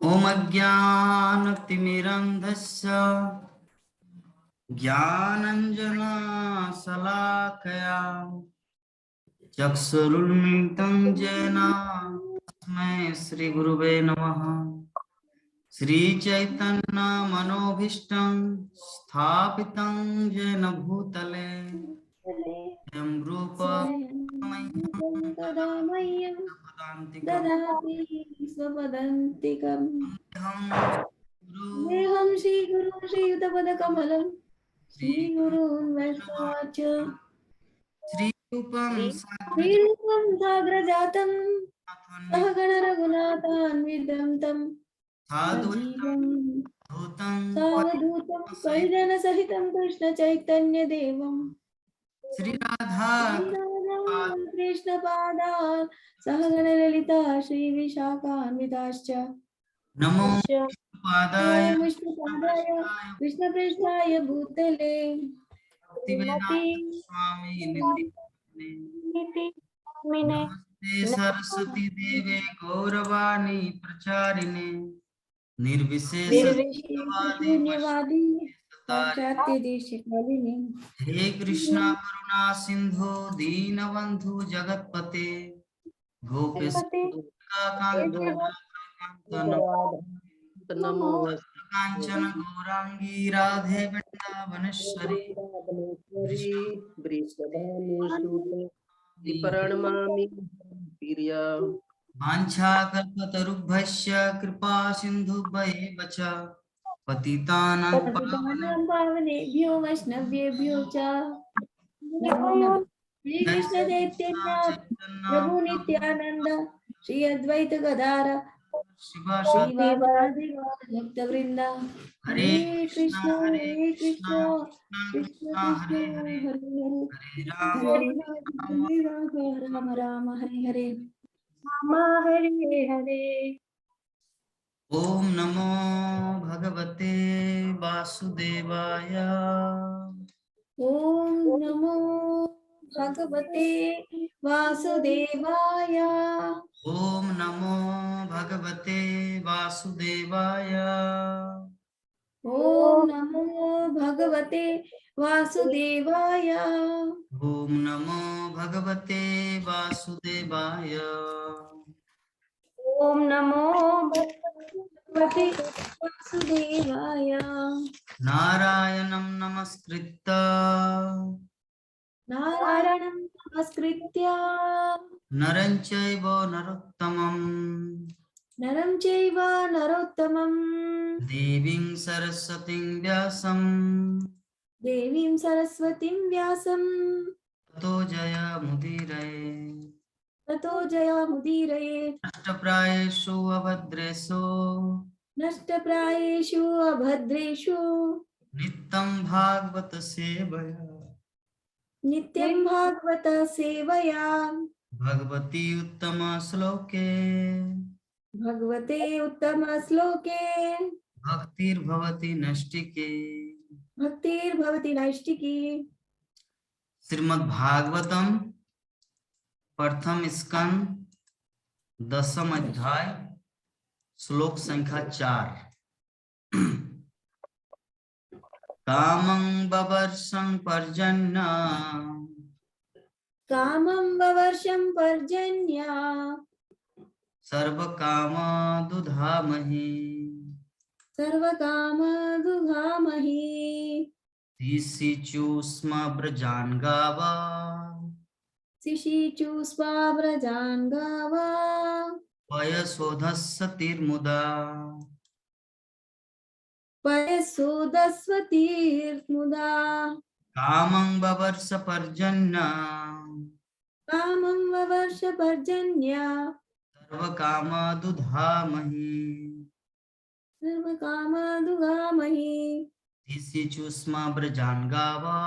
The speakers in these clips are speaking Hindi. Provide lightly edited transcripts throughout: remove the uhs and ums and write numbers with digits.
ओम अज्ञानतिमिरन्धस्य ज्ञानञ्जनशलाकया चक्षुरुन्मिलितं येन तस्मै श्रीगुरुवे नमः। श्रीचैतन्यमनोभीष्टं स्थापितं येन भूतले स्वयं रूप तदा मह्यं ददाति स्वपदान्तिकम् देहं श्रीगुरुं श्रीयुतपदकमलं श्रीगुरून् वैष्णवाच श्रीरूपं श्रीरूपं साग्रजातं सहगण रघुनाथान्वितं तं सजीवं सावधूतं परिजनसहितं कृष्णचैतन्यदेवं श्रीराधा कृष्णपादान् सहगणललिता श्रीविशाखान्विताश्च नमो पादाय ॐ विष्णुपादाय कृष्णपृष्ठाय भूतले भक्तिवेदांत स्वामी नमस्ते सरस्वती देवे गौरवाणी प्रचारिणे निर्विशेष शून्यवादी पाश्चात्यदेशकालिने हे कृष्णा करुणा सिंधु दीनबंधु जगतपते गोपेश कांचन गौरांगी राधे वृंदावनेश्वरी वाञ्छाकल्पतरुभ्यश्च कृपा सिन्धुभ्येव च पतितानां पावनेभ्यो वैष्णवेभ्यो च नमो नमः श्रीकृष्ण चैतन्य प्रभु नित्यानंद श्री अद्वैत गदाधर श्रीवासादि भक्त वृंद हरे कृष्ण कृष्ण कृष्ण हरे हरे हरे हरे राम हरे राम राम हरे हरे राम हरे हरे। ओम नमो भगवते वासुदेवाय ओम नमो भगवते वासुदेवाय ओम नमो भगवते वासुदेवाय ओम नमो भगवते वासुदेवाय ओम नमो भगवते वासुदेवाय ओम नमो भगवते वासुदेवाय नारायणं नमस्कृत्य नारायणं नमस्कृत्य नरं चैव नरोत्तमं नरं चैव नरोत्तमं देवीं सरस्वतीं व्यासं देवीं सरस्वतीं व्यासं ततो जयमुदीरये ततो जयमुदीरये नष्टप्रायेषु अभद्रेषु नष्टप्रायेषु अभद्रेषु नित्यं भागवत सेवया नित्यं भागवत सेवया भगवती उत्तम श्लोके भगवते उत्तम श्लोके भक्तिर्भवति नष्टिके भक्तिर्भवति नैष्टिकी। श्रीमद् भागवतम प्रथम स्कंद 10th अध्याय श्लोक संख्या 4 कामं ववर्षं पर्जन्य कामं ववर्षं पर्जन्य सर्वकाम दुधामहि सर्वकाम दुघामहि तिसिचुस्म व्रजान् गावा शिशिचुस्वाव्रजान् गावा पयसोधस्सतिर्मुदा पयसोदस्वतीर्मुदा कामं ववर्ष पर्जन्य कामं ववर्ष पर्जन्य सर्वकाम दुधामहि सर्वकाम दुघामहि तिसिचुस्म व्रजान् गावा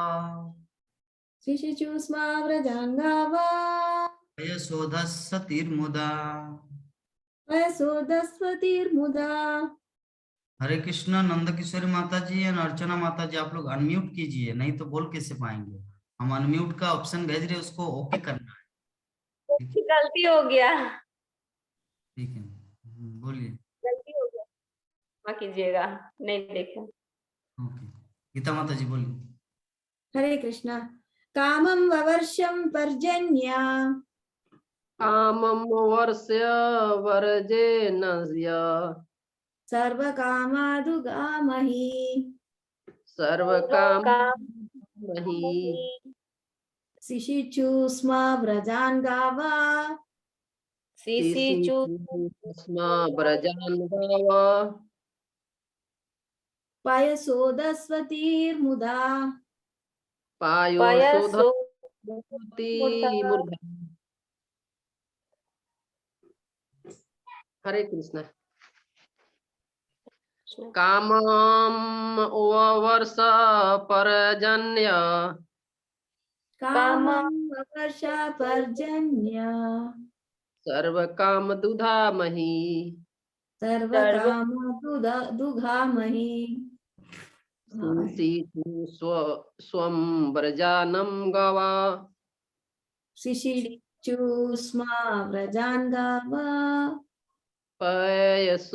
शिशिचुस्वाव्रजान् गावा पयसोधस्सतिर्मुदा। पयसोदस्वतीर्मुदा। हरे कृष्ण। नंद किशोरी माता जी और अर्चना माता जी आप लोग अनम्यूट कीजिए, नहीं तो बोल कैसे पाएंगे। हम अनम्यूट का ऑप्शन भेज रहे, उसको ओके करना है। गलती हो गया। ठीक है, बोलिए। गलती हो गया। क्षमा कीजिएगा, नहीं देखे। ओके, गीता माता जी बोलिए। हरे कृष्णा। कामं ववर्षं पर्जन्य कामं वर्ष्य वर्जेन सर्वकामादुगामहि सर्वकामहि शिशिचु स्म व्रजान् गावा शिशिचु स्म व्रजान् गाव पयसोदस्वतीर्मुदा पायोषोधति मूर्धा। हरे कृष्ण। कामं ववर्ष पर्जन्य कामं ववर्ष पर्जन्य सर्वकाम दुधामहि सर्वकामदुघामहि स्वं व्रजानं गव शिशिचु स्म व्रजान् गावा पयसोधस्वतीर्मुधा।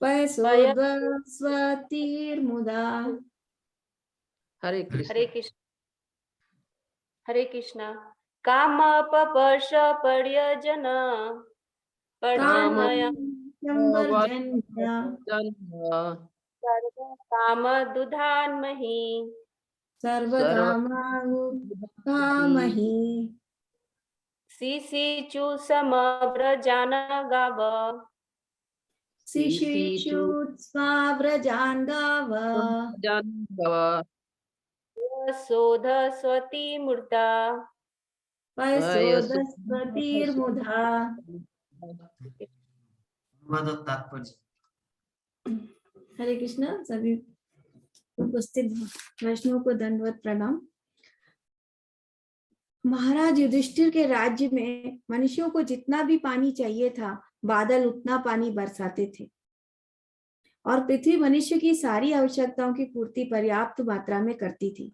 पयसोदस्वतीर्मुदा। हरे कृष्ण। हरे कृष्ण। हरे कृष्ण। कामपवर्ष पर्यजन पर्जन्य सर्वकाम दुधान्महि सर्वकामहि शिशिचु समव्रजान गाव शिशिचु स्वाव्रजान् गाव शोधस्वती मूर्ता पयसोदस्वतीर्मुधा। अनुवाद और तात्पर्य। हरे कृष्ण। सभी उपस्थित वैष्णव को दंडवत प्रणाम। महाराज युधिष्ठिर के राज्य में मनुष्यों को जितना भी पानी चाहिए था, बादल उतना पानी बरसाते थे और पृथ्वी मनुष्य की सारी आवश्यकताओं की पूर्ति पर्याप्त मात्रा में करती थी।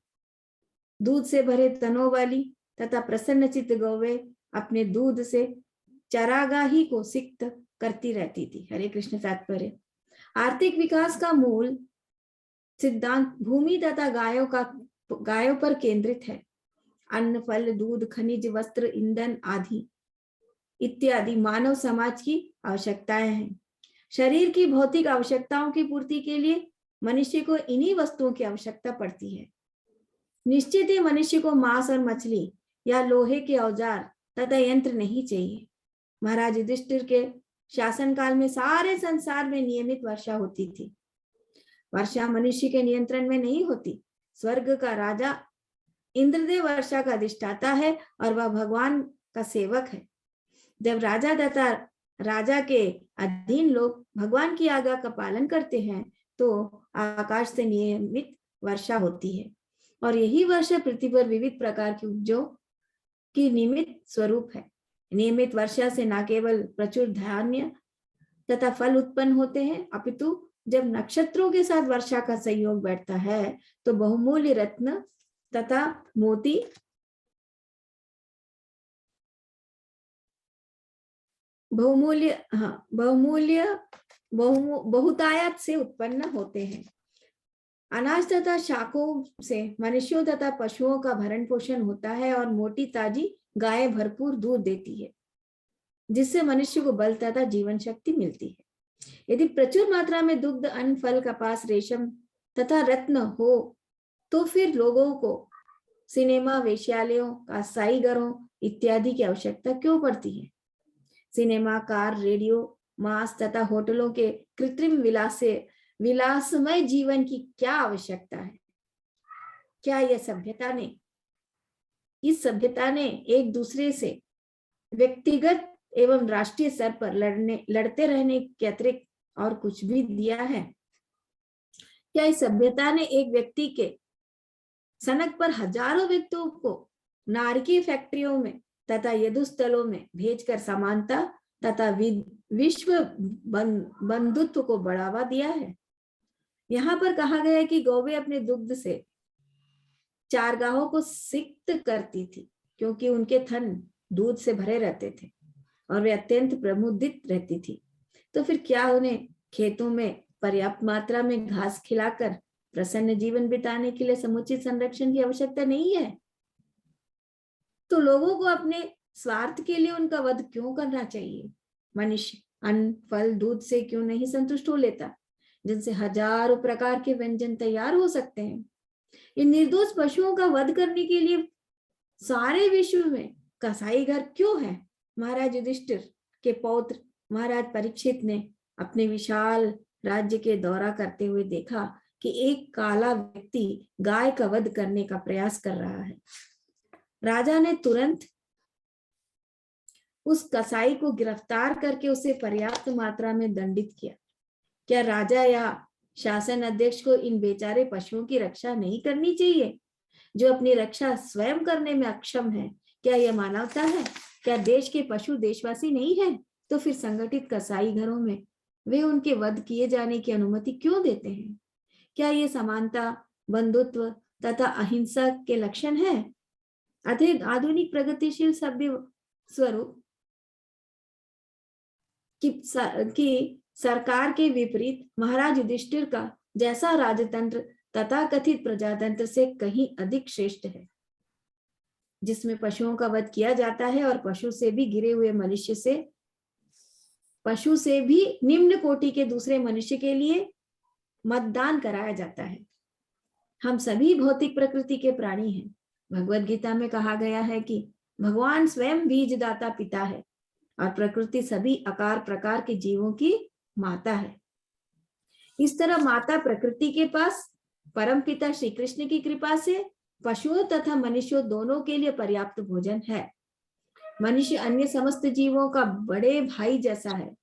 दूध से भरे तनों वाली तथा प्रसन्नचित्त गौवे अपने दूध से चरागाही को सिक्त करती रहती थी। हरे कृष्ण। तात्पर्य। आर्थिक विकास का मूल सिद्धांत भूमि तथा गायों पर केंद्रित है। अन्न, फल, दूध, खनिज, वस्त्र, ईंधन आदि इत्यादि मानव समाज की आवश्यकताएं हैं। शरीर की भौतिक आवश्यकताओं की पूर्ति के लिए मनुष्य को इन्हीं वस्तुओं की आवश्यकता पड़ती है। निश्चित ही मनुष्य को मांस और मछली या लोहे के औजार तथा यंत्र नहीं चाहिए। महाराज युधिष्ठिर के शासनकाल में सारे संसार में नियमित वर्षा होती थी। वर्षा मनुष्य के नियंत्रण में नहीं होती। स्वर्ग का राजा इंद्रदेव वर्षा का अधिष्ठाता है और वह भगवान का सेवक है। जब राजा तथा राजा के अधीन लोग भगवान की आज्ञा का पालन करते हैं तो आकाश से नियमित वर्षा होती है और यही वर्षा पृथ्वी पर विविध प्रकार की उपजों की नियमित स्वरूप है। नियमित वर्षा से न केवल प्रचुर धान्य तथा फल उत्पन्न होते हैं, अपितु जब नक्षत्रों के साथ वर्षा का संयोग बैठता है तो बहुमूल्य रत्न तथा मोती बहुतायत से उत्पन्न होते हैं। अनाज तथा शाकों से मनुष्यों तथा पशुओं का भरण पोषण होता है और मोटी ताजी गाय भरपूर दूध देती है, जिससे मनुष्य को बल तथा जीवन शक्ति मिलती है। यदि प्रचुर मात्रा में दुग्ध, अन्न, फल, कपास, रेशम तथा रत्न हो तो फिर लोगों को सिनेमा, वेश्यालयों, कासाईघरों इत्यादि की आवश्यकता क्यों पड़ती है? सिनेमा, कार, रेडियो, मांस तथा होटलों के कृत्रिम विलासमय जीवन की क्या आवश्यकता है? क्या इस सभ्यता ने एक दूसरे से व्यक्तिगत एवं राष्ट्रीय स्तर पर लड़ते रहने के अतिरिक्त और कुछ भी दिया है? क्या इस सभ्यता ने एक व्यक्ति के सनक पर हजारों व्यक्तियों को नारकीय फैक्ट्रियों में तथा युद्धस्थलों में भेजकर समानता तथा विश्व बंधुत्व को बढ़ावा दिया है? यहाँ पर कहा गया है कि गौवे अपने दुग्ध से चारगाहों को सिक्त करती थी क्योंकि उनके थन दूध से भरे रहते थे और वे अत्यंत प्रमुदित रहती थी। तो फिर क्या उन्हें खेतों में पर्याप्त मात्रा में घास खिलाकर प्रसन्न जीवन बिताने के लिए समुचित संरक्षण की आवश्यकता नहीं है? तो लोगों को अपने स्वार्थ के लिए उनका वध क्यों करना चाहिए? मनुष्य अन्न, फल, दूध से क्यों नहीं संतुष्ट हो लेता, जिनसे हजारों प्रकार के व्यंजन तैयार हो सकते हैं? इन निर्दोष पशुओं का वध करने के लिए सारे विश्व में कसाई घर क्यों है? महाराज युधिष्ठिर के पौत्र महाराज परीक्षित ने अपने विशाल राज्य के दौरा करते हुए देखा कि एक काला व्यक्ति गाय का वध करने का प्रयास कर रहा है। राजा ने तुरंत उस कसाई को गिरफ्तार करके उसे पर्याप्त मात्रा में दंडित किया। क्या राजा या शासन अध्यक्ष को इन बेचारे पशुओं की रक्षा नहीं करनी चाहिए, जो अपनी रक्षा स्वयं करने में अक्षम है? क्या यह मानवता है? क्या देश के पशु देशवासी नहीं है? तो फिर संगठित कसाई घरों में वे उनके वध किए जाने की अनुमति क्यों देते हैं? क्या ये समानता, बंधुत्व तथा अहिंसा के लक्षण है? आधुनिक प्रगतिशील सभ्य स्वरूप की सरकार के विपरीत महाराज युधिष्ठिर का जैसा राजतंत्र तथा कथित प्रजातंत्र से कहीं अधिक श्रेष्ठ है, जिसमें पशुओं का वध किया जाता है और पशु से भी गिरे हुए मनुष्य से, पशु से भी निम्न कोटि के दूसरे मनुष्य के लिए मतदान कराया जाता है। हम सभी भौतिक प्रकृति के प्राणी हैं। भगवद गीता में कहा गया है कि भगवान स्वयं बीजदाता पिता है और प्रकृति सभी आकार प्रकार के जीवों की माता है। इस तरह माता प्रकृति के पास परम पिता श्री कृष्ण की कृपा से पशुओं तथा मनुष्यों दोनों के लिए पर्याप्त भोजन है। मनुष्य अन्य समस्त जीवों का बड़े भाई जैसा है।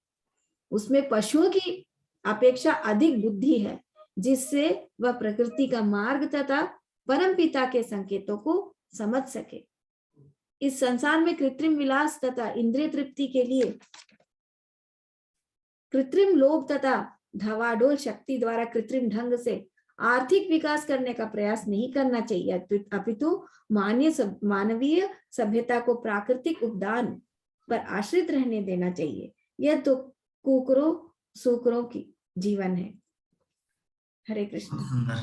उसमें पशुओं की अपेक्षा अधिक बुद्धि है, जिससे वह प्रकृति का मार्ग तथा परम पिता के संकेतों को समझ सके। इस संसार में कृत्रिम विलास तथा इंद्रिय तृप्ति के लिए कृत्रिम लोभ तथा धवाडोल शक्ति द्वारा कृत्रिम ढंग से आर्थिक विकास करने का प्रयास नहीं करना चाहिए, अपितु मानवीय सभ्यता को प्राकृतिक उपदान पर आश्रित रहने देना चाहिए। यह तो कुकरों सूकरों की जीवन है। हरे कृष्ण। सुंदर।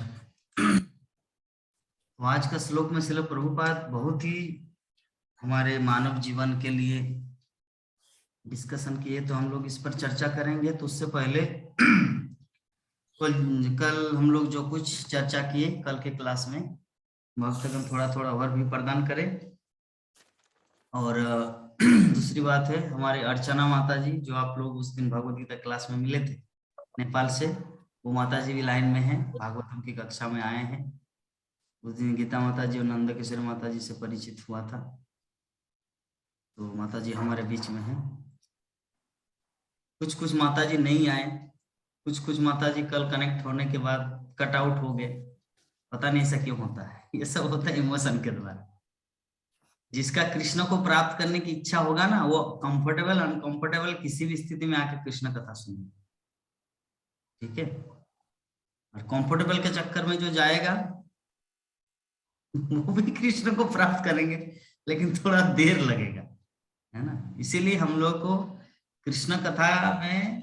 तो आज का श्लोक में श्रील प्रभुपाद बहुत ही हमारे मानव जीवन के लिए डिस्कशन किए, तो हम लोग इस पर चर्चा करेंगे। तो उससे पहले कल हम लोग जो कुछ चर्चा किए कल के क्लास में, भक्तगण थोड़ा थोड़ा और भी प्रदान करें। और दूसरी बात है, हमारे अर्चना माता जी जो आप लोग उस दिन भगवत गीता क्लास में मिले थे नेपाल से, वो माता जी भी लाइन में हैं, भागवतम की कक्षा में आए हैं। उस दिन गीता माता जी और नंद किशोर माता जी से परिचित हुआ था। तो माता जी हमारे बीच में हैं। कुछ कुछ माता जी नहीं आए, कुछ माता जी कल कनेक्ट होने के बाद कट आउट हो गए। पता नहीं ऐसा क्यों होता है, ये सब होता है इमोशन के द्वारा। जिसका कृष्ण को प्राप्त करने की इच्छा होगा ना, वो कंफर्टेबल अनकंफर्टेबल किसी भी स्थिति में आके कृष्ण कथा सुनेगा, ठीक है। और कंफर्टेबल के चक्कर में जो जाएगा वो भी कृष्ण को प्राप्त करेंगे, लेकिन थोड़ा देर लगेगा, है ना। इसीलिए हम लोग को कृष्ण कथा में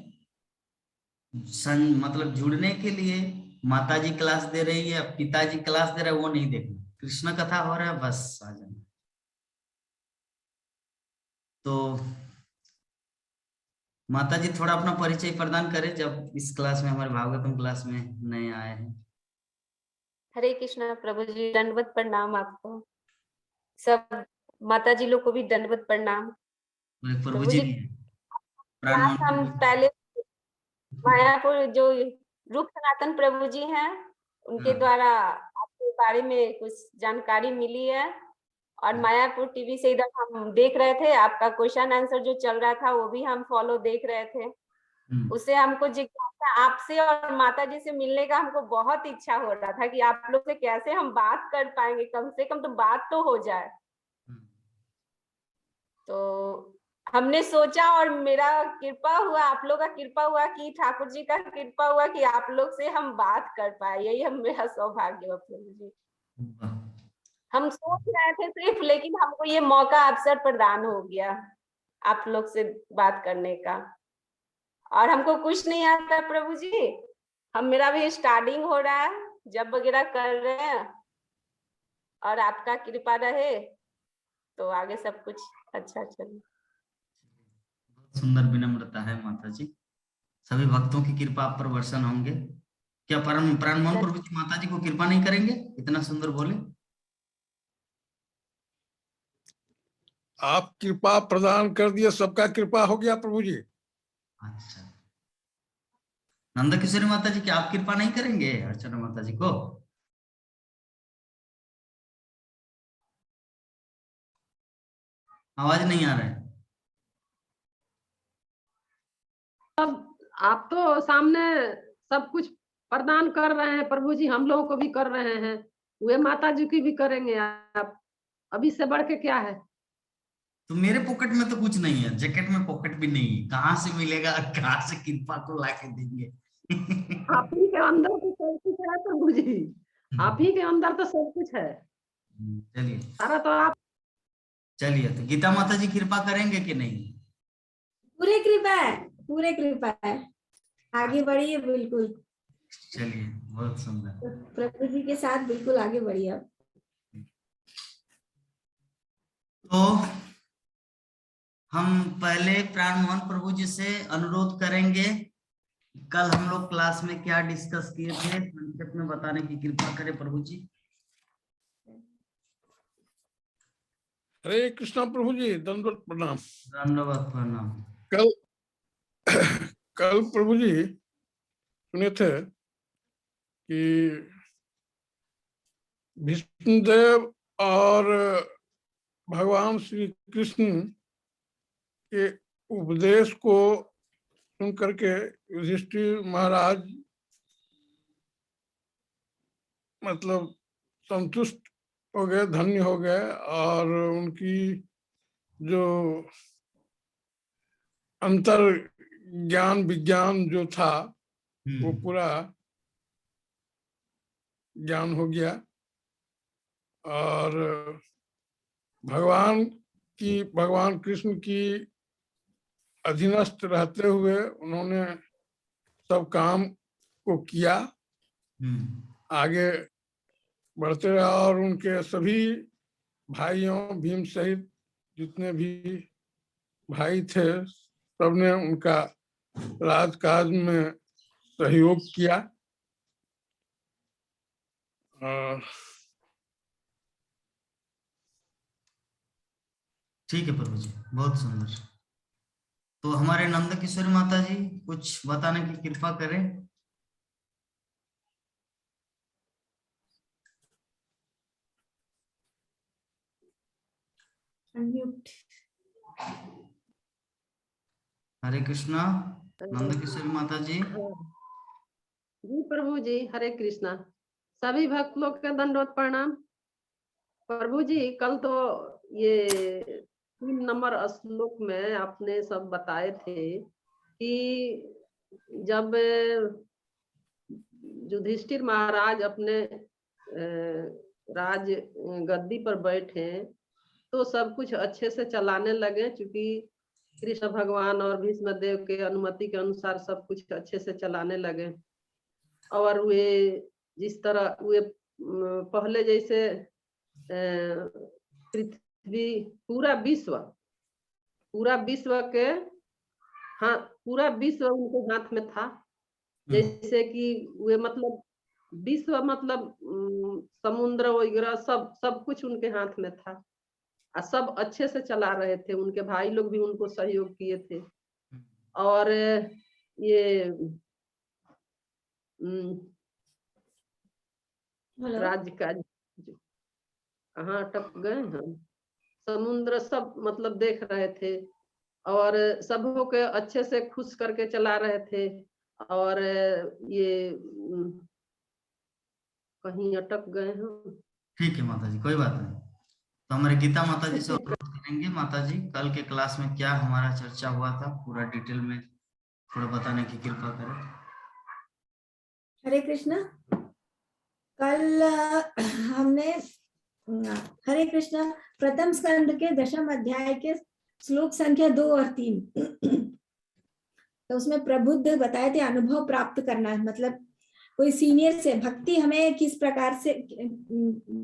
मतलब जुड़ने के लिए माताजी क्लास दे रही है, पिताजी क्लास दे रहा है, वो नहीं देखना। कृष्ण कथा हो रहा है, बस आ जाना। तो माताजी थोड़ा अपना परिचय प्रदान करें, जब इस क्लास में, हमारे भागवतम क्लास में नए आए हैं। हरे कृष्णा प्रभु जी, दंडवत प्रणाम आपको। सब माता जी लोग को भी दंडवत प्रणाम। प्रभु जी भी क्लास हम पहले मायापुर जो रूप सनातन प्रभु जी हैं, उनके द्वारा आपके बारे में कुछ जानकारी मिली है। और मायापुर टीवी से इधर हम देख रहे थे, आपका क्वेश्चन आंसर जो चल रहा था वो भी हम फॉलो देख रहे थे। उससे हमको जिज्ञासा आपसे और माता जी से मिलने का हमको बहुत इच्छा हो रहा था कि आप लोग से कैसे हम बात कर पाएंगे, कम से कम तो बात तो हो जाए। तो हमने सोचा और मेरा कृपा हुआ, आप लोग का कृपा हुआ कि ठाकुर जी का कृपा हुआ कि आप लोग से हम बात कर पाए। यही हम मेरा सौभाग्य है प्रभु जी। हम सोच रहे थे सिर्फ, लेकिन हमको ये मौका अवसर प्रदान हो गया। आप लोग से बात करने का। और हमको कुछ नहीं आता प्रभु जी, मेरा भी स्टार्टिंग हो रहा है, जब वगैरह कर रहे हैं, और आपका कृपा रहे तो आगे सब कुछ अच्छा चले। बहुत सुंदर विनम्रता है माता जी, सभी भक्तों की कृपा आप पर वर्षण होंगे। क्या परम प्राणमोहन प्रभु जी माता जी को कृपा नहीं करेंगे? इतना सुंदर बोले। आप कृपा प्रदान कर दिए, सबका कृपा हो गया प्रभु जी। अच्छा, नंद किशोरी माता जी, क्या आप कृपा नहीं करेंगे अर्चना माता जी को? आवाज नहीं आ रहा है। आप तो सामने सब कुछ प्रदान कर रहे हैं प्रभु जी, हम लोगों को भी कर रहे हैं, वे माता जी की भी करेंगे आप, अभी से बढ़ के क्या है? तो मेरे पॉकेट में तो कुछ नहीं है, जैकेट में पॉकेट भी नहीं है, कहाँ से मिलेगा, कहाँ से कृपा को लाके देंगे? आप ही के अंदर तो सब कुछ है प्रभु जी, आप ही के अंदर तो सब कुछ है, चलिए सारा तो आप। चलिए, तो गीता माता जी कृपा करेंगे कि नहीं? पूरे कृपा है, पूरे कृपा है, आगे बढ़िए बिल्कुल। चलिए, बहुत सुंदर। प्रभु जी के साथ बिल्कुल आगे बढ़िए। तो हम पहले प्राणमोहन प्रभु जी से अनुरोध करेंगे, कल हम लोग क्लास में क्या डिस्कस किए थे संक्षेप में बताने की कृपा करें प्रभु जी। हरे कृष्णा प्रभु जी, दंडवत प्रणाम। धन्यवाद, प्रणाम। कल कल प्रभु जी सुने थे कि विष्णुदेव और भगवान श्री कृष्ण के उपदेश को सुन करके युधिष्ठिर महाराज मतलब संतुष्ट हो गए, धन्य हो गए, और उनकी जो अंतर ज्ञान विज्ञान जो था वो पूरा ज्ञान हो गया। और भगवान कृष्ण की अधीनस्थ रहते हुए उन्होंने सब काम को किया, आगे बढ़ते रहे, और उनके सभी भाइयों, भीम सहित जितने भी भाई थे, सबने उनका राजकाज में सहयोग किया। ठीक है प्रभु जी, बहुत सुंदर। तो हमारे नंद किशोरी माता जी कुछ बताने की कृपा करें। हरे कृष्णा, नंद किशोरी माता जी। जी प्रभु जी, हरे कृष्णा, सभी भक्त लोग के दंडवत प्रणाम। प्रभु जी, कल तो ये 3 नंबर श्लोक में आपने सब बताए थे कि जब युधिष्ठिर महाराज अपने राज गद्दी पर बैठे तो सब कुछ अच्छे से चलाने लगे, क्योंकि कृष्ण भगवान और भीष्म देव के अनुमति के अनुसार सब कुछ अच्छे से चलाने लगे। और वे जिस तरह वे पहले जैसे पृथ्वी पूरा विश्व के हाँ पूरा विश्व उनके हाथ में था। जैसे कि वे मतलब विश्व मतलब समुद्र वगैरह सब कुछ उनके हाथ में था, और सब अच्छे से चला रहे थे। उनके भाई लोग भी उनको सहयोग किए थे। और ये राज्य का कहाँ अटक गए हम, समुद्र सब मतलब देख रहे थे, और सबों के अच्छे से खुश करके चला रहे थे। और ये कहीं अटक गए हम। ठीक है माता जी, कोई बात नहीं। तो हमारे गीता माता जी से अनुरोध करेंगे, माता जी कल के क्लास में क्या हमारा चर्चा हुआ था पूरा डिटेल में थोड़ा बताने की कृपा करें। हरे कृष्णा, कल हमने हरे कृष्णा प्रथम स्कंद के 10वें अध्याय के श्लोक संख्या 2 और 3। तो उसमें प्रबुद्ध बताए थे अनुभव प्राप्त करना, मतलब कोई सीनियर से भक्ति हमें किस प्रकार से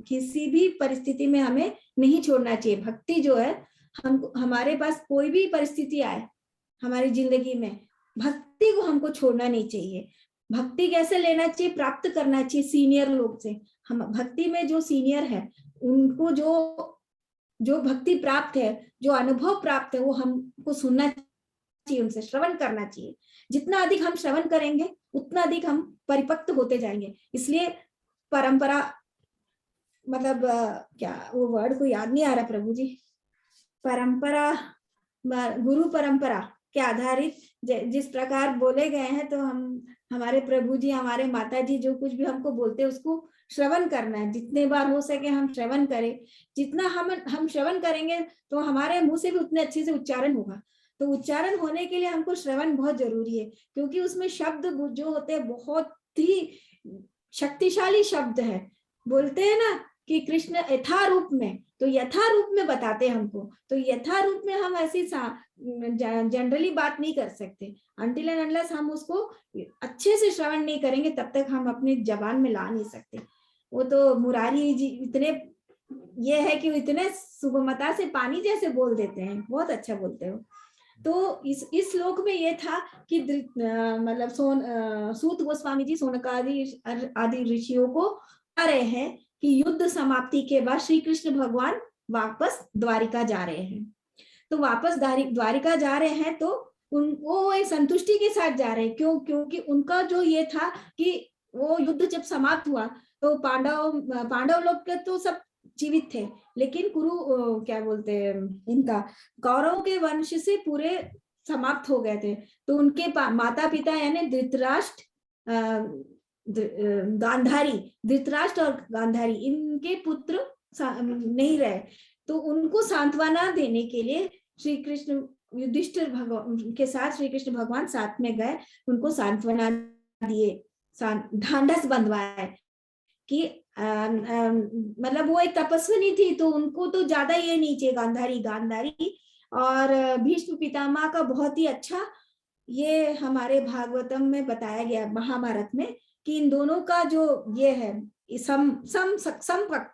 किसी भी परिस्थिति में हमें नहीं छोड़ना चाहिए। भक्ति जो है, हम हमारे पास कोई भी परिस्थिति आए हमारी जिंदगी में, भक्ति को हमको छोड़ना नहीं चाहिए। भक्ति कैसे लेना चाहिए? प्राप्त करना चाहिए सीनियर लोग से। हम भक्ति में जो सीनियर है उनको जो भक्ति प्राप्त है, जो अनुभव प्राप्त है, वो हमको सुनना चाहिए, उनसे श्रवण करना चाहिए। जितना अधिक हम श्रवण करेंगे उतना अधिक हम परिपक्व होते जाएंगे। इसलिए परंपरा, मतलब क्या वो वर्ड को याद नहीं आ रहा प्रभु जी, परंपरा, गुरु परंपरा के आधारित जिस प्रकार बोले गए हैं, तो हमारे प्रभु जी, हमारे माता जी जो कुछ भी हमको बोलते हैं उसको श्रवण करना है। जितने बार हो सके हम श्रवण करें। जितना हम श्रवण करेंगे तो हमारे मुंह से भी उतने अच्छे से उच्चारण होगा। तो उच्चारण होने के लिए हमको श्रवण बहुत जरूरी है, क्योंकि उसमें शब्द जो होते हैं बहुत ही शक्तिशाली शब्द है। बोलते हैं ना कि कृष्ण यथारूप में, तो यथारूप में बताते हैं हमको। तो यथारूप में हम ऐसी जनरली बात नहीं कर सकते। अनटिल एंड अनलेस हम उसको अच्छे से श्रवण नहीं करेंगे तब तक हम अपनी जबान में ला नहीं सकते। वो तो मुरारी जी इतने ये है कि वो इतने सुगमता से पानी जैसे बोल देते हैं, बहुत अच्छा बोलते हो। तो इस श्लोक में ये था कि मतलब सूत गोस्वामी जी सोनकादि आदि ऋषियों को आ रहे हैं कि युद्ध समाप्ति के बाद श्री कृष्ण भगवान वापस द्वारिका जा रहे हैं। तो वापस द्वारिका जा रहे हैं तो वो एक संतुष्टि के साथ जा रहे हैं। क्योंकि उनका जो ये था कि वो युद्ध जब समाप्त हुआ तो पांडव लोग के तो सब जीवित थे, लेकिन क्या बोलते हैं इनका कौरवों के वंश से पूरे समाप्त हो गए थे। तो उनके माता पिता यानी धृतराष्ट्र और गांधारी, इनके पुत्र नहीं रहे। तो उनको सांत्वना देने के लिए श्री कृष्ण युधिष्ठिर भगवान के साथ श्री कृष्ण भगवान साथ में गए, उनको सांत्वना दिए, ढांढस बंधवाए कि मतलब वो एक तपस्विनी थी तो उनको तो ज्यादा ये नहीं चाहिए। गांधारी और भीष्म पितामह का बहुत ही अच्छा ये हमारे भागवतम में बताया गया, महाभारत में, कि इन दोनों का जो ये है सम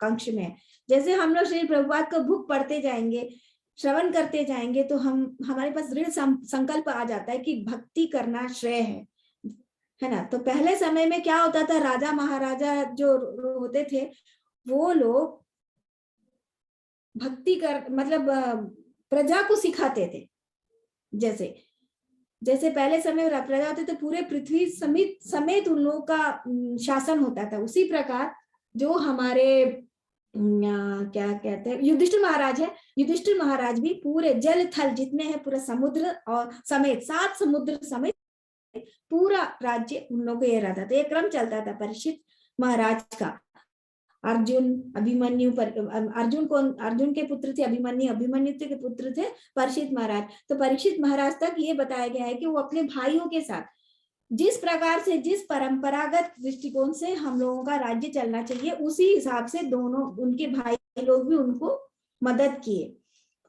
कक्ष में। जैसे हम लोग श्री प्रभुपाद को बुक पढ़ते जाएंगे, श्रवण करते जाएंगे, तो हमारे पास दृढ़ संकल्प आ जाता है कि भक्ति करना श्रेय है ना। तो पहले समय में क्या होता था, राजा महाराजा जो होते थे वो लोग भक्ति मतलब प्रजा को सिखाते थे। जैसे पहले समय प्रजा होते थे, पूरे पृथ्वी समेत उन लोगों का शासन होता था। उसी प्रकार जो हमारे क्या कहते हैं युधिष्ठिर महाराज है, युधिष्ठिर महाराज भी पूरे जल थल जितने हैं पूरा समुद्र और समेत 7 समुद्र समेत पूरा राज्य उन लोगों को ये रहता था। ये क्रम चलता था परीक्षित महाराज का। अर्जुन के पुत्र थे अभिमन्यु के पुत्र थे परीक्षित महाराज। तो परीक्षित महाराज तक ये बताया गया है कि वो अपने भाइयों के साथ जिस प्रकार से, जिस परंपरागत दृष्टिकोण से हम लोगों का राज्य चलना चाहिए, उसी हिसाब से दोनों उनके भाई लोग भी उनको मदद किए।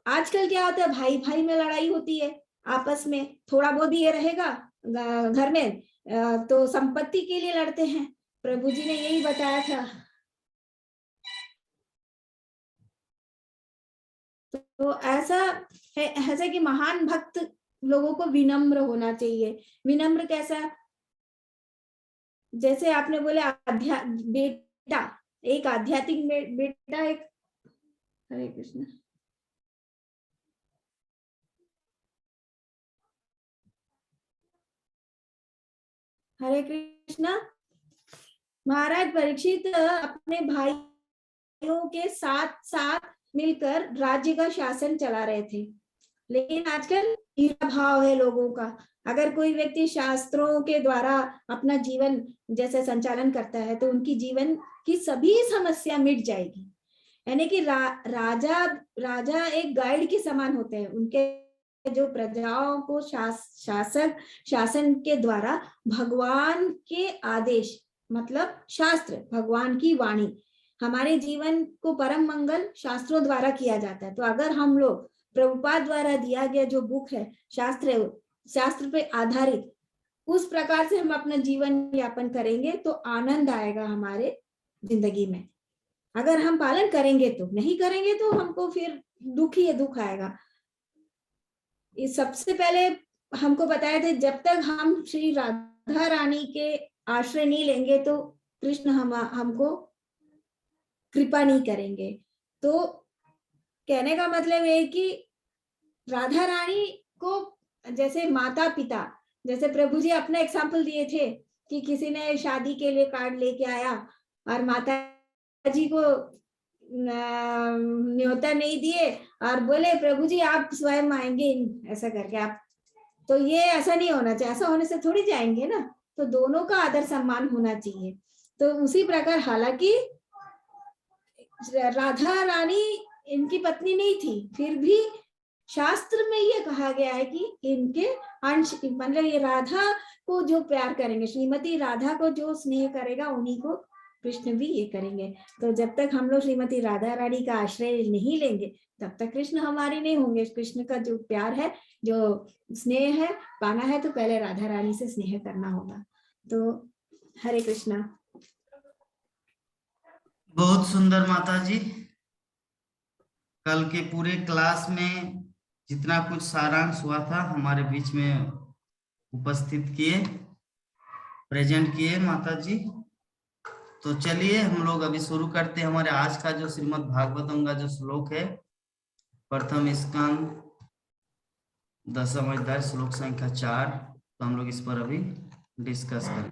आजकल क्या होता है, भाई भाई में लड़ाई होती है आपस में, थोड़ा बहुत ये रहेगा घर में तो संपत्ति के लिए लड़ते हैं। प्रभु जी ने यही बताया था। तो ऐसा है कि महान भक्त लोगों को विनम्र होना चाहिए। विनम्र कैसा, जैसे आपने बोले बेटा, एक आध्यात्मिक बेटा, एक हरे कृष्ण हरे कृष्णा। महाराज परीक्षित अपने भाइयों के साथ मिलकर राज्य का शासन चला रहे थे, लेकिन आजकल ईर्ष्या भाव है लोगों का। अगर कोई व्यक्ति शास्त्रों के द्वारा अपना जीवन जैसे संचालन करता है तो उनकी जीवन की सभी समस्या मिट जाएगी। यानी कि राजा एक गाइड के समान होते हैं। उनके जो प्रजाओं को शासन के द्वारा भगवान के आदेश, मतलब शास्त्र, भगवान की वाणी, हमारे जीवन को परम मंगल शास्त्रों द्वारा किया जाता है। तो अगर हम लोग प्रभुपाद द्वारा दिया गया जो बुक है, शास्त्र पे आधारित, उस प्रकार से हम अपना जीवन यापन करेंगे तो आनंद आएगा हमारे जिंदगी में। अगर हम पालन करेंगे तो, नहीं करेंगे तो हमको फिर दुख ही दुख आएगा। इस सबसे पहले हमको बताया था, जब तक हम श्री राधा रानी के आश्रय नहीं लेंगे तो कृष्ण हमको कृपा नहीं करेंगे। तो कहने का मतलब है कि राधा रानी को जैसे माता पिता, जैसे प्रभु जी अपना एग्जाम्पल दिए थे कि किसी ने शादी के लिए कार्ड लेके आया और माता जी को न्योता नहीं दिए और बोले प्रभु जी आप स्वयं आएंगे ऐसा करके आप, तो ये ऐसा नहीं होना चाहिए। ऐसा होने से थोड़ी जाएंगे ना, तो दोनों का आदर सम्मान होना चाहिए। तो उसी प्रकार, हालांकि राधा रानी इनकी पत्नी नहीं थी, फिर भी शास्त्र में ये कहा गया है कि इनके अंश, मतलब ये राधा को जो प्यार करेंगे, श्रीमती राधा को जो स्नेह करेगा उन्हीं को कृष्ण भी ये करेंगे। तो जब तक हम लोग श्रीमती राधा रानी का आश्रय नहीं लेंगे तब तक कृष्ण हमारे नहीं होंगे। कृष्ण का जो प्यार है, जो स्नेह है, पाना है तो पहले राधा रानी से स्नेह करना होगा। तो हरे कृष्णा। बहुत सुंदर माता जी, कल के पूरे क्लास में जितना कुछ सारांश हुआ था हमारे बीच में उपस्थित किए, प्रेजेंट किए माता जी। तो चलिए हम लोग अभी शुरू करते हैं हमारे आज का जो श्रीमद् भागवतम का जो श्लोक है, प्रथम स्कंद 10वां अध्याय श्लोक संख्या 4। तो हम लोग इस पर अभी डिस्कस करें।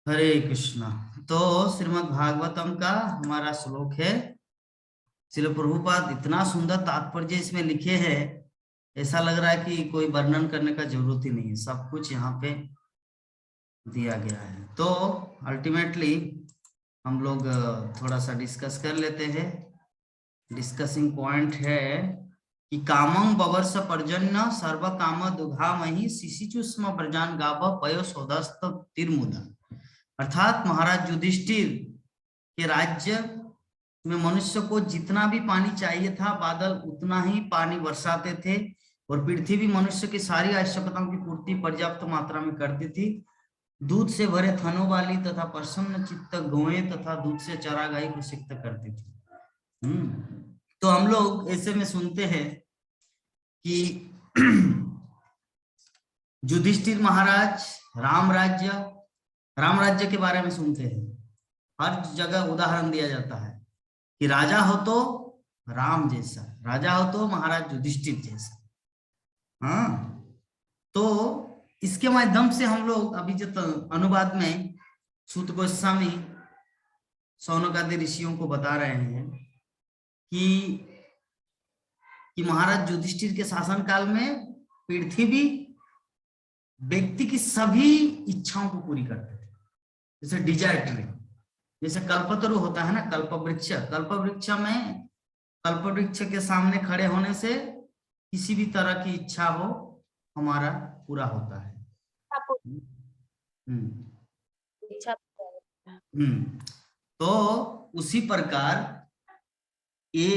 हरे कृष्णा। तो श्रीमद् भागवतम का हमारा श्लोक है। श्रील प्रभुपाद इतना सुंदर तात्पर्य इसमें लिखे हैं, ऐसा लग रहा है कि कोई वर्णन करने का जरूरत ही नहीं है, सब कुछ यहाँ पे दिया गया है। तो अल्टीमेटली हम लोग थोड़ा सा डिस्कस कर लेते हैं। डिस्कसिंग पॉइंट है कि कामं बवर्ष पर्जन्य सर्व काम दुघामहि शिशिचुष्म प्रजान गाव पयो सोदस्त तिरमुदा। अर्थात महाराज युधिष्ठिर के राज्य में मनुष्य को जितना भी पानी चाहिए था, बादल उतना ही पानी बरसाते थे और पृथ्वी भी मनुष्य की सारी आवश्यकताओं की पूर्ति पर्याप्त मात्रा में करती थी। दूध से भरे थनों वाली तथा प्रसन्न चित्त गौएं तथा दूध से चरागाही को सिक्त करती थी। तो हम लोग ऐसे में सुनते हैं कि युधिष्ठिर महाराज राम राज्य के बारे में सुनते हैं। हर जगह उदाहरण दिया जाता है कि राजा हो तो राम जैसा, राजा हो तो महाराज युधिष्ठिर जैसा। हाँ, तो इसके माध्यम से हम लोग अभी जो अनुवाद में सूत गोस्वामी शौनक आदि ऋषियों को बता रहे हैं कि महाराज युधिष्ठिर के शासन काल में पृथ्वी व्यक्ति की सभी इच्छाओं को पूरी करते थे। जैसे डिजायर ट्री, जैसे कल्पतरु होता है ना, कल्पवृक्ष में कल्पवृक्ष के सामने खड़े होने से किसी भी तरह की इच्छा हो हमारा पूरा होता है। तो उसी प्रकार ये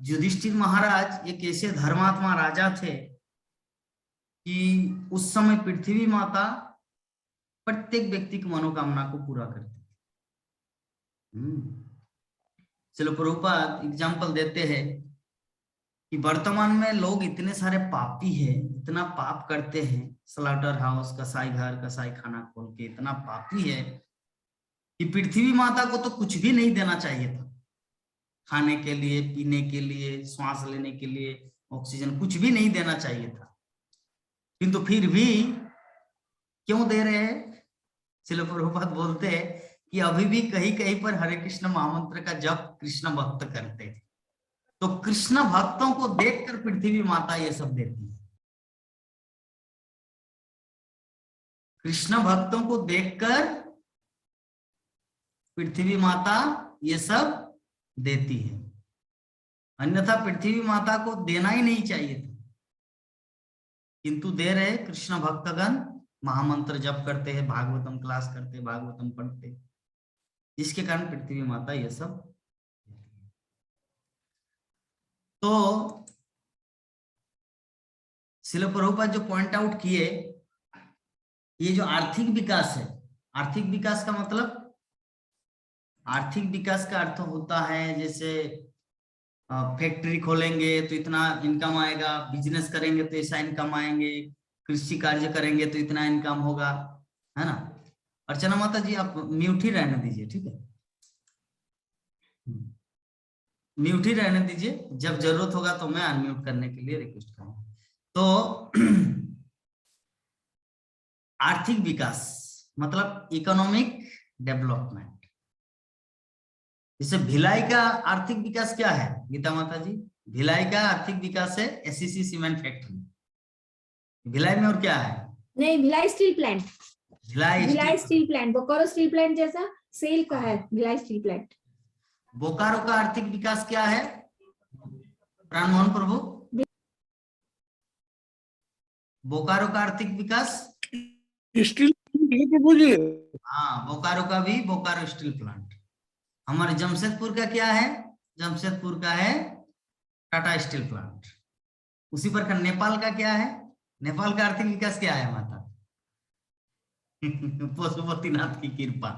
युधिष्ठिर महाराज एक ऐसे धर्मात्मा राजा थे कि उस समय पृथ्वी माता प्रत्येक व्यक्ति की मनोकामना को पूरा करती। चलो प्रभुपाद एग्जाम्पल देते हैं कि वर्तमान में लोग इतने सारे पापी हैं, इतना पाप करते हैं, स्लॉटर हाउस, कसाई घर, कसाई खाना खोल के इतना पापी है कि पृथ्वी माता को तो कुछ भी नहीं देना चाहिए था, खाने के लिए, पीने के लिए, श्वास लेने के लिए, ऑक्सीजन कुछ भी नहीं देना चाहिए था, किंतु फिर भी क्यों दे रहे हैं? श्रील प्रभुपाद बोलते हैं कि अभी भी कहीं कहीं पर हरे कृष्ण महामंत्र का जप कृष्ण भक्त करते हैं। तो कृष्ण भक्तों को देखकर पृथ्वी माता ये सब देती है। कृष्ण भक्तों को देखकर पृथ्वी माता ये सब देती है। अन्यथा पृथ्वी माता को देना ही नहीं चाहिए था, किंतु दे रहे। कृष्ण भक्तगण महामंत्र जप करते हैं, भागवतम क्लास करते, भागवतम पढ़ते, जिसके कारण पृथ्वी माता ये सब। तो श्रील प्रभुपाद जो पॉइंट आउट किए, ये जो आर्थिक विकास है, आर्थिक विकास का मतलब, आर्थिक विकास का अर्थ होता है जैसे फैक्ट्री खोलेंगे तो इतना इनकम आएगा, बिजनेस करेंगे तो ऐसा इनकम आएंगे, कृषि कार्य करेंगे तो इतना इनकम होगा, है ना। अर्चना माता जी आप म्यूट ही रहने दीजिए, ठीक है, म्यूट ही रहने दीजिए, जब जरूरत होगा तो मैं अनम्यूट करने के लिए रिक्वेस्ट करूंगा। तो आर्थिक विकास मतलब इकोनॉमिक डेवलपमेंट। जैसे भिलाई का आर्थिक विकास क्या है गीता माता जी? भिलाई का आर्थिक विकास है एससीसी सीमेंट फैक्ट्री भिलाई में, और क्या है? नहीं, Bhilai steel plant, Bhilai Bhilai steel plant, Bokaro steel plant जैसा सेल का है भिलाई स्टील प्लांट। बोकारो का आर्थिक विकास क्या है प्राण मोहन प्रभु? बोकारो का आर्थिक विकास स्टील प्रभु जी। हाँ, बोकारो का भी बोकारो स्टील प्लांट। हमारे जमशेदपुर का क्या है? जमशेदपुर का है टाटा स्टील प्लांट। उसी प्रकार नेपाल का क्या है? नेपाल का आर्थिक विकास क्या है माता? पशुपतिनाथ की कृपा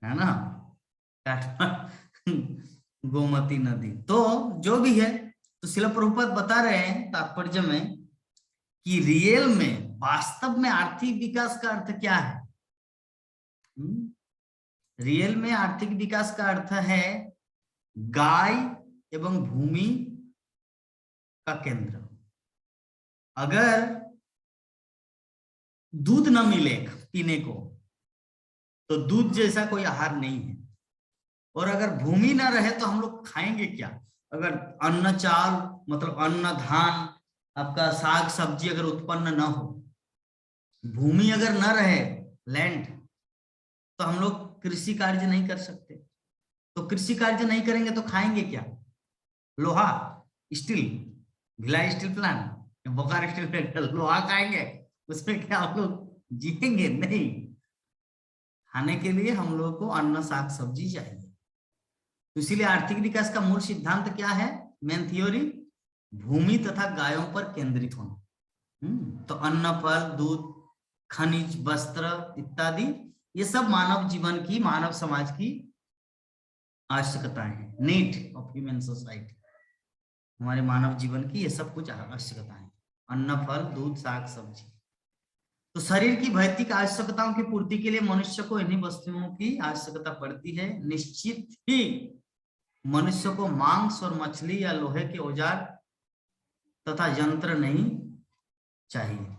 है ना, गोमती नदी। तो जो भी है, तो श्रील प्रभुपाद बता रहे हैं तात्पर्य में कि रियल में वास्तव में आर्थिक विकास का अर्थ क्या है। रियल में आर्थिक विकास का अर्थ है गाय एवं भूमि का केंद्र। अगर दूध न मिले पीने को तो दूध जैसा कोई आहार नहीं है, और अगर भूमि न रहे तो हम लोग खाएंगे क्या? अगर अन्न चाल मतलब अन्न धान आपका साग सब्जी अगर उत्पन्न न हो, भूमि अगर न रहे लैंड, तो हम लोग कृषि कार्य नहीं कर सकते। तो कृषि कार्य नहीं करेंगे तो खाएंगे क्या? लोहा, steel, Bhilai steel plant, Bokaro steel plant, लोहा खाएंगे, उसमें क्या हम लोग जिएंगे? नहीं। खाने के लिए हम लोग को अन्न साग सब्जी चाहिए। तो इसीलिए आर्थिक विकास का मूल सिद्धांत क्या है? मेन थ्योरी, भूमि तथा गायों पर केंद्रित होना। तो अन्न, फल, दूध, खनिज, वस्त्र इत्यादि, ये सब मानव जीवन की, मानव समाज की आवश्यकताएं हैं, नीड ऑफ ह्यूमन सोसाइटी। हमारे मानव जीवन की ये सब कुछ आवश्यकताएं, अन्न, फल, दूध, साग सब्जी। तो शरीर की भौतिक आवश्यकताओं की पूर्ति के लिए मनुष्य को इन्हीं वस्तुओं की आवश्यकता पड़ती है। निश्चित ही मनुष्य को मांस और मछली या लोहे के औजार तथा यंत्र नहीं चाहिए।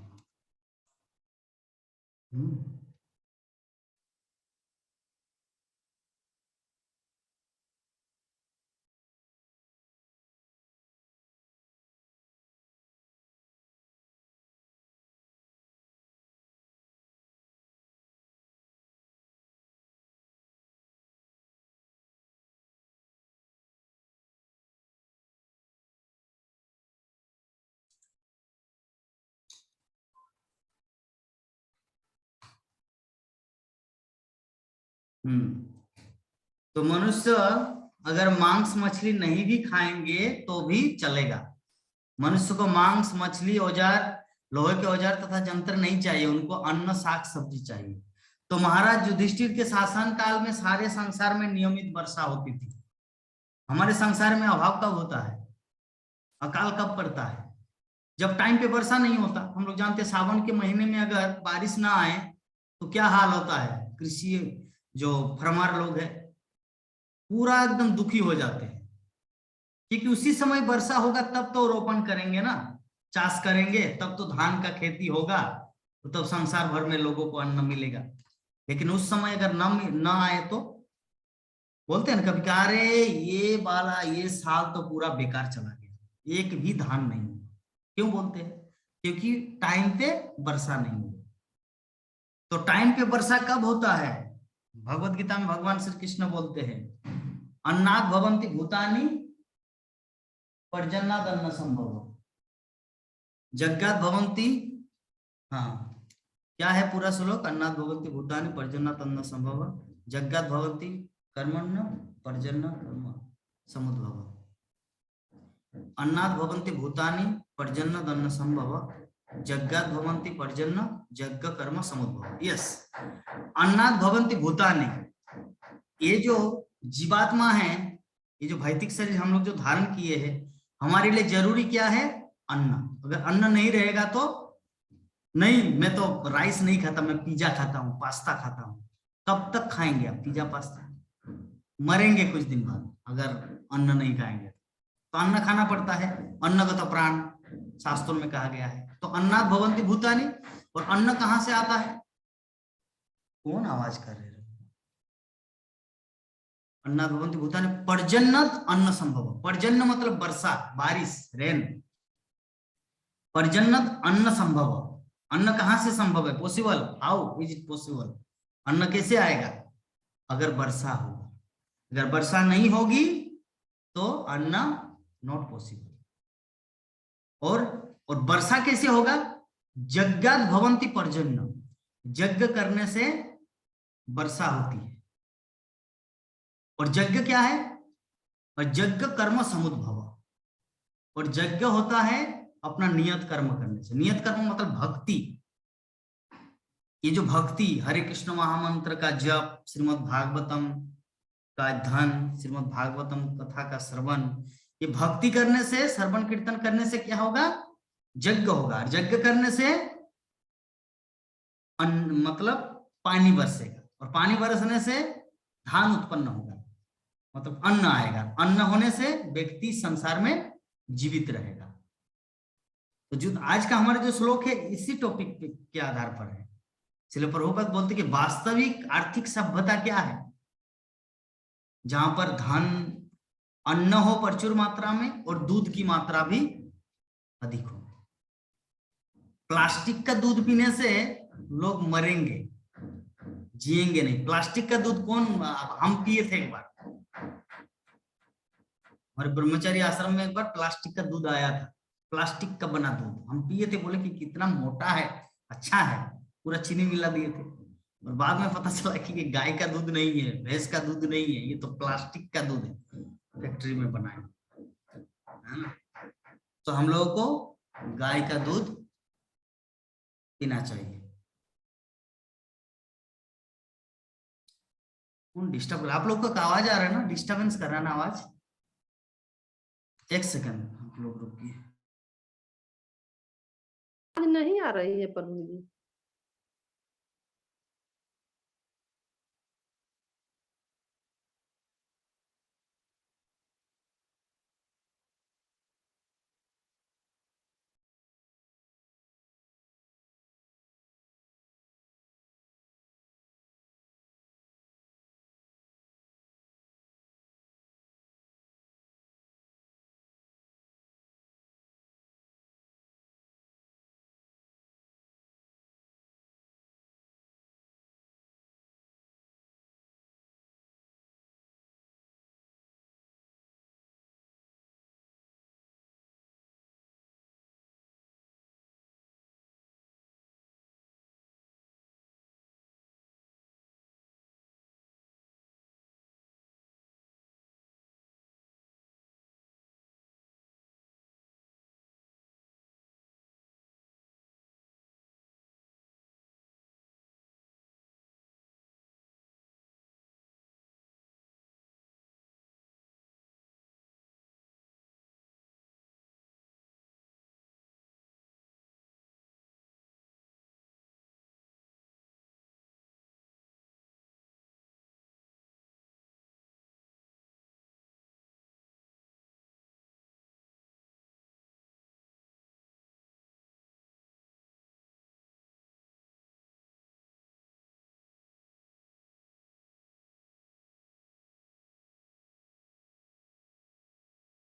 तो मनुष्य अगर मांस मछली नहीं भी खाएंगे तो भी चलेगा। मनुष्य को मांस, मछली, औजार, लोहे के औजार तथा यंत्र नहीं चाहिए, उनको अन्न साग सब्जी चाहिए। तो महाराज युधिष्ठिर के शासन काल में सारे संसार में नियमित वर्षा होती थी। हमारे संसार में अभाव कब होता है? अकाल कब पड़ता है? जब टाइम पे वर्षा नहीं होता। हम लोग जानते हैं सावन के महीने में अगर बारिश ना आए तो क्या हाल होता है। कृषि जो फरमार लोग हैं पूरा एकदम दुखी हो जाते हैं, क्योंकि उसी समय वर्षा होगा तब तो रोपण करेंगे ना, चाष करेंगे, तब तो धान का खेती होगा, तो तब संसार भर में लोगों को अन्न मिलेगा। लेकिन उस समय अगर न आए तो बोलते हैं ना कभी, अरे ये वाला ये साल तो पूरा बेकार चला गया, एक भी धान नहीं। क्यों बोलते हैं? क्योंकि टाइम पे वर्षा नहीं हुई। तो टाइम पे वर्षा कब होता है? भगवत गीता में भगवान श्री कृष्ण बोलते हैं, अन्नात् भवन्ति भूतानि पर्जन्नाद अन्न संभव। जग्गात भवन्ति, हाँ क्या है पूरा श्लोक? अन्नाद भवन्ति भूतानि पर्जन्नाद अन्न संभव, जग्गात भवन्ति कर्मण्य पर्जन्य कर्म समुद्भव। अन्नाद भवन्ति भूतानि पर्जन्नाद अन्न संभव, जग्गात भवन्ति पर्जन्य जग्ग कर्म समुद्भव। यस, अन्नाद भवन्ति भूतानि, ये जो जीवात्मा है, ये जो भौतिक शरीर हम लोग जो धारण किए हैं, हमारे लिए जरूरी क्या है? अन्न। अगर अन्न नहीं रहेगा तो नहीं, मैं तो राइस नहीं खाता, मैं पिज्जा खाता हूँ, पास्ता खाता हूँ। कब तक खाएंगे आप पिज्जा पास्ता? मरेंगे कुछ दिन बाद अगर अन्न नहीं खाएंगे। तो अन्न खाना पड़ता है, अन्नगत प्राण शास्त्रों में कहा गया है। तो अन्नाद भवन्ति भूतानि, और अन्न कहाँ से आता है? कौन आवाज कर रहे हैं? अन्नाद भवन्ति भूतानि पर्जन्नद अन्न संभव। पर्जन्य मतलब वर्षा, बारिश, रेन। पर्जन्नद अन्न संभव, अन्न कहाँ से संभव है? Possible, how is it possible? अन्न कैसे आएगा? अगर वर्षा होगा। अगर वर्षा नहीं होगी तो अन्न नॉट पॉसिबल। और वर्षा कैसे होगा? जग्गात भवन्ति पर्जन्य, यज्ञ करने से वर्षा होती है। और यज्ञ क्या है? और यज्ञ कर्म समुद्भव, और यज्ञ होता है अपना नियत कर्म करने से। नियत कर्म मतलब भक्ति। ये जो भक्ति, हरे कृष्ण महामंत्र का जप, श्रीमद् भागवतम का अध्ययन, श्रीमद् भागवतम कथा का श्रवण, ये भक्ति करने से, श्रवण कीर्तन करने से क्या होगा? यज्ञ होगा। यज्ञ करने से मतलब पानी बरसेगा, और पानी बरसने से धान उत्पन्न होगा, मतलब अन्न आएगा। अन्न होने से व्यक्ति संसार में जीवित रहेगा। तो जो आज का हमारा जो श्लोक है इसी टॉपिक के आधार पर है। श्रील प्रभुपाद बोलते कि वास्तविक आर्थिक सभ्यता क्या है? जहां पर धन, अन्न हो प्रचुर मात्रा में और दूध की मात्रा भी अधिक हो। प्लास्टिक का दूध पीने से लोग मरेंगे, जिएंगे नहीं। प्लास्टिक का दूध कौन, हम पिए थे एक बार, हमारे ब्रह्मचारी आश्रम में एक बार प्लास्टिक का दूध आया था, प्लास्टिक का बना दूध हम पिए थे। बोले कि कितना मोटा है, अच्छा है, पूरा चीनी मिला दिए थे। और बाद में पता चला कि ये गाय का दूध नहीं है, भैंस का दूध नहीं है, ये तो प्लास्टिक का दूध है, फैक्ट्री में बनाया है ना। तो हम लोगों को गाय का दूध पीना चाहिए। कौन डिस्टर्ब? आप लोग का आवाज आ रहा है ना, डिस्टर्बेंस कर रहा है ना आवाज? एक सेकंड आप लोग रुकिए। नहीं आ रही है प्रभु जी।